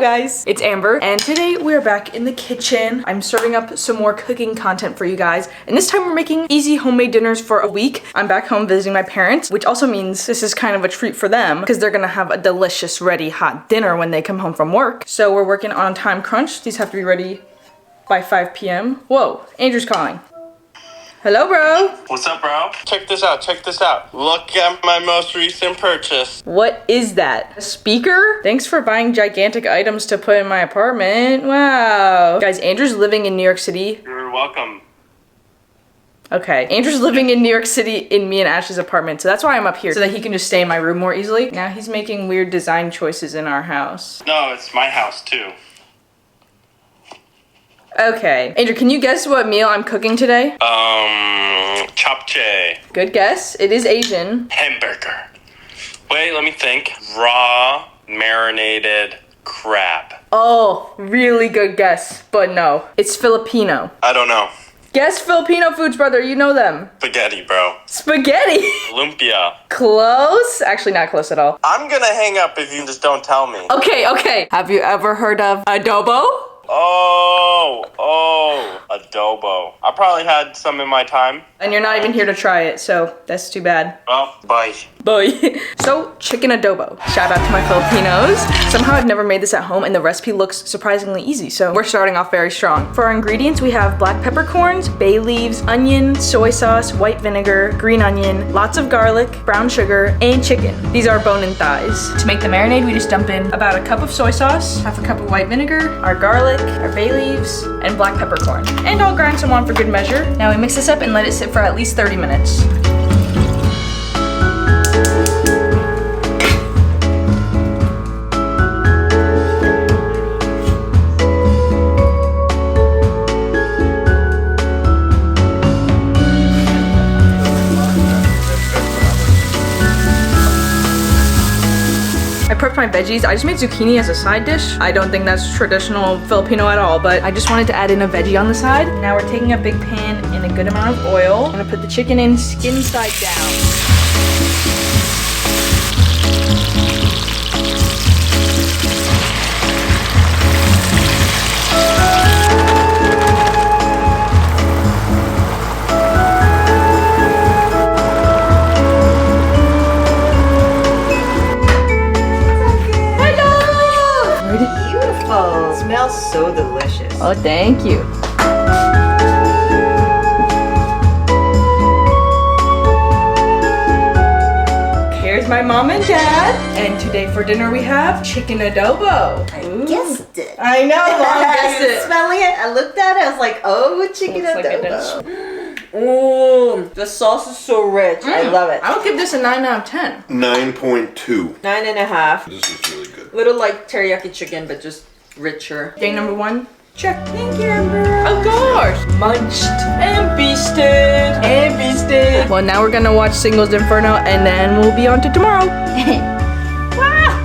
guys, it's Amber, and today we're back in the kitchen. I'm serving up some more cooking content for you guys, and this time we're making easy homemade dinners for a week. I'm back home visiting my parents, which also means this is kind of a treat for them because they're gonna have a delicious, ready, hot dinner when they come home from work. So we're working on a time crunch. These have to be ready by 5 p.m. Whoa, Andrew's calling. Hello, bro. What's up, bro? Check this out, check this out. Look at my most recent purchase. What is that? A speaker? Thanks for buying gigantic items to put in my apartment. Wow. Guys, Andrew's living in New York City. You're welcome. Okay, Andrew's living in New York City in me and Ashley's apartment, so that's why I'm up here, so that he can just stay in my room more easily. Now he's making weird design choices in our house. No, it's my house too. Okay. Andrew, can you guess what meal I'm cooking today? Japchae. Good guess. It is Asian. Hamburger. Wait, let me think. Raw, marinated crab. Oh, really good guess, but no. It's Filipino. I don't know. Guess Filipino foods, brother. You know them. Spaghetti, bro. Spaghetti. Lumpia. Close? Actually, not close at all. I'm gonna hang up if you just don't tell me. Okay. Have you ever heard of adobo? Oh, adobo. I probably had some in my time. And you're not even here to try it, so that's too bad. Well, bye. Bye. So, chicken adobo. Shout out to my Filipinos. Somehow I've never made this at home and the recipe looks surprisingly easy, so we're starting off very strong. For our ingredients, we have black peppercorns, bay leaves, onion, soy sauce, white vinegar, green onion, lots of garlic, brown sugar, and chicken. These are bone-in thighs. To make the marinade, we just dump in about a cup of soy sauce, half a cup of white vinegar, our garlic, our bay leaves, and black peppercorn. And I'll grind some on for good measure. Now we mix this up and let it sit for at least 30 minutes. I prepped my veggies. I just made zucchini as a side dish. I don't think that's traditional Filipino at all, but I just wanted to add in a veggie on the side. Now we're taking a big pan and a good amount of oil. I'm gonna put the chicken in skin side down. Smells so delicious. Oh, thank you. Here's my mom and dad. And today for dinner we have chicken adobo. I guessed it. I know, mom guessed it. Smelling it, I looked at it, I was like, oh, chicken Looks like a adobo. Ooh, the sauce is so rich. I love it. I would give this a 9 out of 10. 9.2. 9.5. This is really good. Little like teriyaki chicken, but just richer. Day number 1. Check. Thank you, Amber. Of course. Munched and feasted and feasted. Well, now we're gonna watch Singles Inferno and then we'll be on to tomorrow. Wow.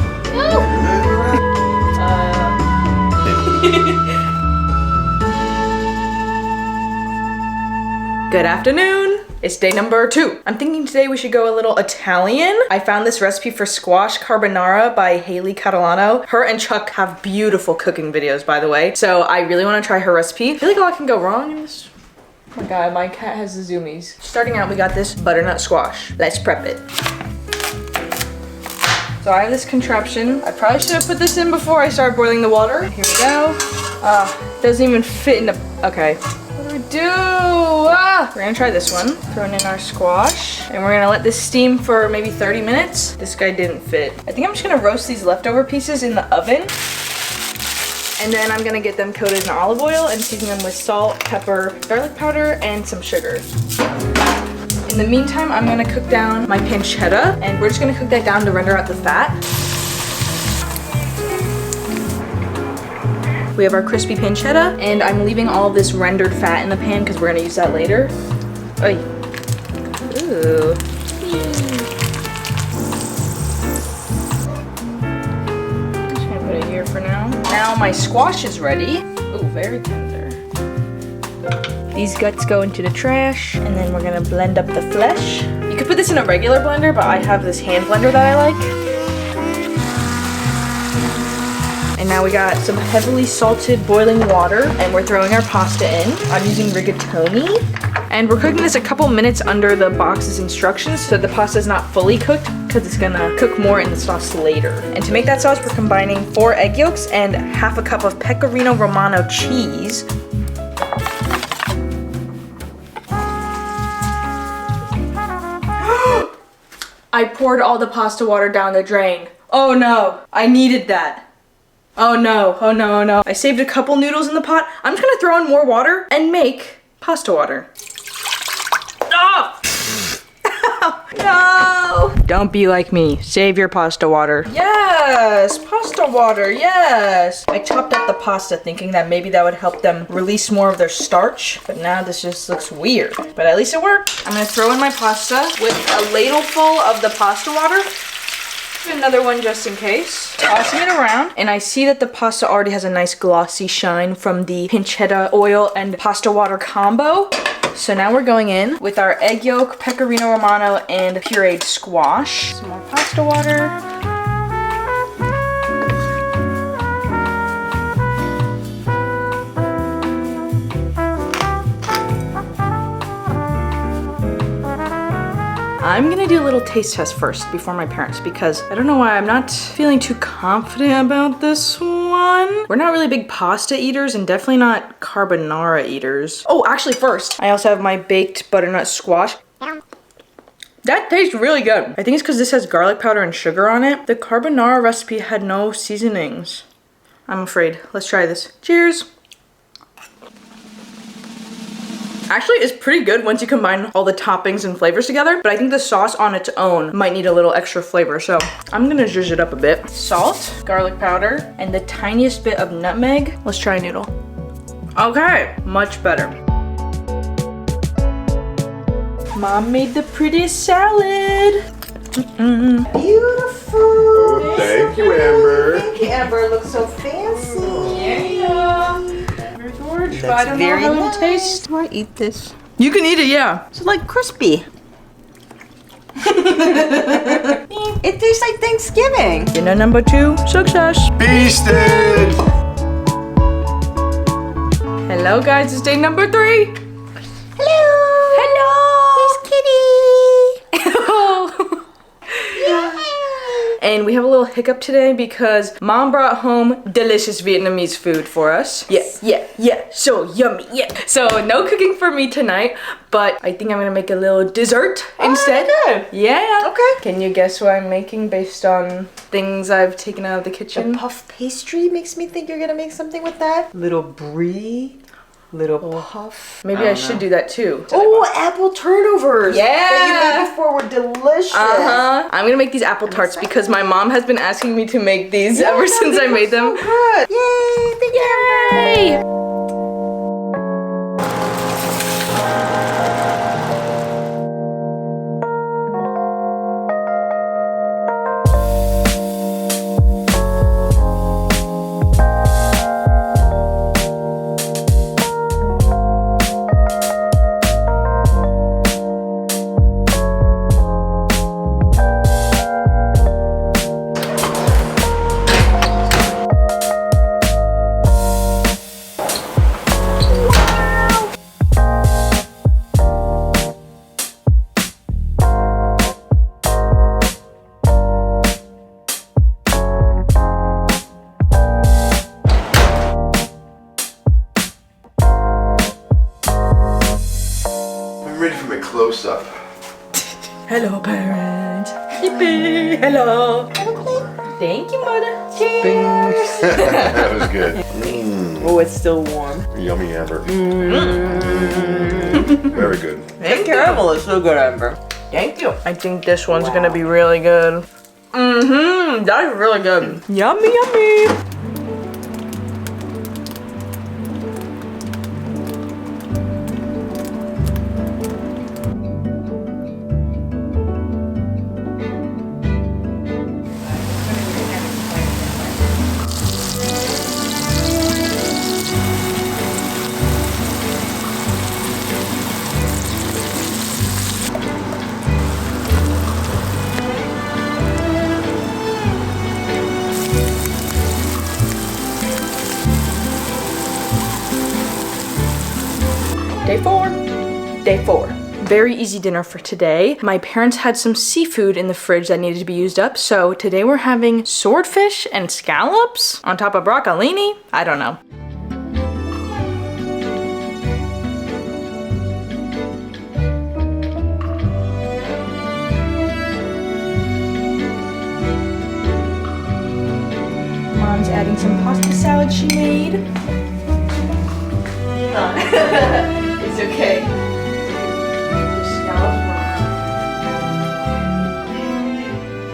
Good afternoon. It's day number 2. I'm thinking today we should go a little Italian. I found this recipe for squash carbonara by Haley Catalano. Her and Chuck have beautiful cooking videos, by the way. So I really want to try her recipe. I feel like a lot can go wrong in this. Oh my god, my cat has the zoomies. Starting out, we got this butternut squash. Let's prep it. So I have this contraption. I probably should have put this in before I started boiling the water. Here we go. Doesn't even fit in the, okay. What do we do? We're gonna try this one. Throwing in our squash. And we're gonna let this steam for maybe 30 minutes. This guy didn't fit. I think I'm just gonna roast these leftover pieces in the oven. And then I'm gonna get them coated in olive oil and season them with salt, pepper, garlic powder, and some sugar. In the meantime, I'm gonna cook down my pancetta, and we're just gonna cook that down to render out the fat. We have our crispy pancetta, and I'm leaving all of this rendered fat in the pan because we're gonna use that later. Oy. Ooh. Just gonna put it here for now. Now my squash is ready. Ooh, very tender. These guts go into the trash, and then we're gonna blend up the flesh. You could put this in a regular blender, but I have this hand blender that I like. And now we got some heavily salted boiling water, and we're throwing our pasta in. I'm using rigatoni. And we're cooking this a couple minutes under the box's instructions so the pasta is not fully cooked because it's gonna cook more in the sauce later. And to make that sauce, we're combining 4 egg yolks and half a cup of pecorino romano cheese. I poured all the pasta water down the drain. Oh no, I needed that. Oh no, oh no, oh no. I saved a couple noodles in the pot. I'm just gonna throw in more water and make pasta water. Oh! No! Don't be like me. Save your pasta water. Yes! Pasta water, yes! I chopped up the pasta thinking that maybe that would help them release more of their starch, but now this just looks weird. But at least it worked. I'm gonna throw in my pasta with a ladle full of the pasta water. Another one just in case. Tossing it around, and I see that the pasta already has a nice glossy shine from the pancetta oil and pasta water combo. So now we're going in with our egg yolk, pecorino romano, and pureed squash. Some more pasta water. I'm gonna do a little taste test first before my parents because I don't know why I'm not feeling too confident about this one. We're not really big pasta eaters and definitely not carbonara eaters. Oh, actually first, I also have my baked butternut squash. That tastes really good. I think it's because this has garlic powder and sugar on it. The carbonara recipe had no seasonings. I'm afraid. Let's try this. Cheers. Actually, it's pretty good once you combine all the toppings and flavors together, but I think the sauce on its own might need a little extra flavor, so I'm gonna zhuzh it up a bit. Salt, garlic powder, and the tiniest bit of nutmeg. Let's try a noodle. Okay, much better. Mom made the prettiest salad. Beautiful. Oh, thank you, Amber. Thank you, Amber. It looks so fancy. Yeah. George, but I don't know how it'll taste. Do I eat this? You can eat it, yeah. It's like crispy. It tastes like Thanksgiving. Dinner number 2, success. Beasted! Hello guys, it's day number 3. Hello. Where's Kitty? And we have a little hiccup today because Mom brought home delicious Vietnamese food for us. Yeah, so yummy, yeah. So no cooking for me tonight, but I think I'm gonna make a little dessert instead. Good. Yeah. Okay. Can you guess what I'm making based on things I've taken out of the kitchen? The puff pastry makes me think you're gonna make something with that. Little brie. Little puff. Maybe I should do that too. Oh, apple turnovers. Yeah. That you made before were delicious. I'm gonna make these apple tarts because my mom has been asking me to make these ever since I made them. So good. Yay! Thank you. Yay! Ready for my close-up. Hello, parent. Yippee! Hello. Thank you, mother. Cheers. That was good. Oh, it's still warm. Yummy, Amber. Very good. The caramel is so good, Amber. Thank you. I think this one's gonna be really good. That's really good. Yummy, yummy. Day 4. Very easy dinner for today. My parents had some seafood in the fridge that needed to be used up, so today we're having swordfish and scallops on top of broccolini. I don't know. Mom's adding some pasta salad she made. It's okay.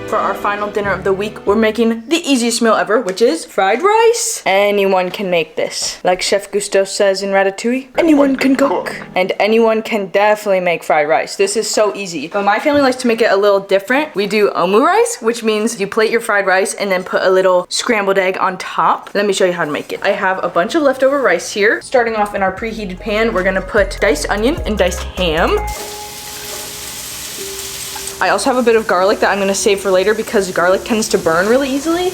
For our final dinner of the week, we're making the easiest meal ever, which is fried rice. Anyone can make this. Like Chef Gusteau says in Ratatouille, anyone can cook. And anyone can definitely make fried rice. This is so easy. But my family likes to make it a little different. We do omu rice, which means you plate your fried rice and then put a little scrambled egg on top. Let me show you how to make it. I have a bunch of leftover rice here. Starting off in our preheated pan, we're gonna put diced onion and diced ham. I also have a bit of garlic that I'm gonna save for later because garlic tends to burn really easily.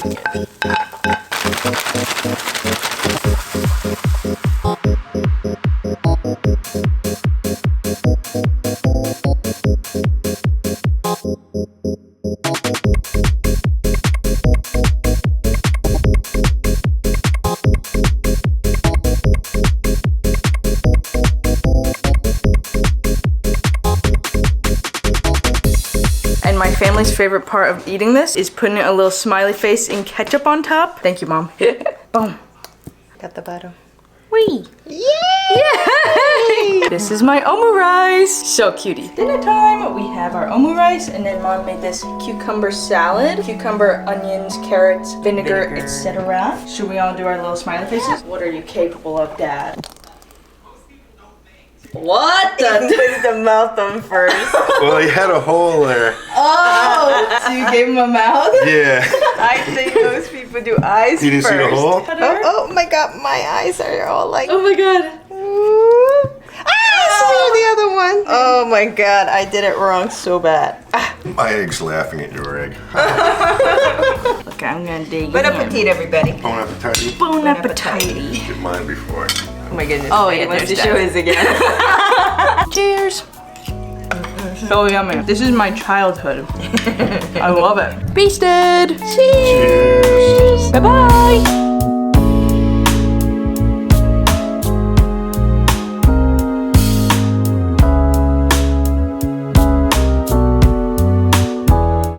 My family's favorite part of eating this is putting a little smiley face and ketchup on top. Thank you, Mom. Boom. Got the bottom. Whee! Yay! This is my omu rice. So cutie. Dinner time. We have our omu rice, and then Mom made this cucumber salad. Cucumber, onions, carrots, vinegar. etc. Should we all do our little smiley faces? What are you capable of, Dad? What the? Put the mouth on first. Well, he had a hole there. Oh, so you gave him a mouth? Yeah. I think most people do eyes You didn't first. see the hole? Oh my god, my eyes are all like... Oh my god. I saw the other one. Oh my god, I did it wrong so bad. My egg's laughing at your egg. Okay, I'm gonna dig Bon in. appetit, everybody. Bon appetit. Bon appetit. Did mine before. Oh my goodness. Oh, he yeah, wants to there's show that. his again. Cheers. So yummy. This is my childhood. I love it. Feasted. Cheers. Bye-bye.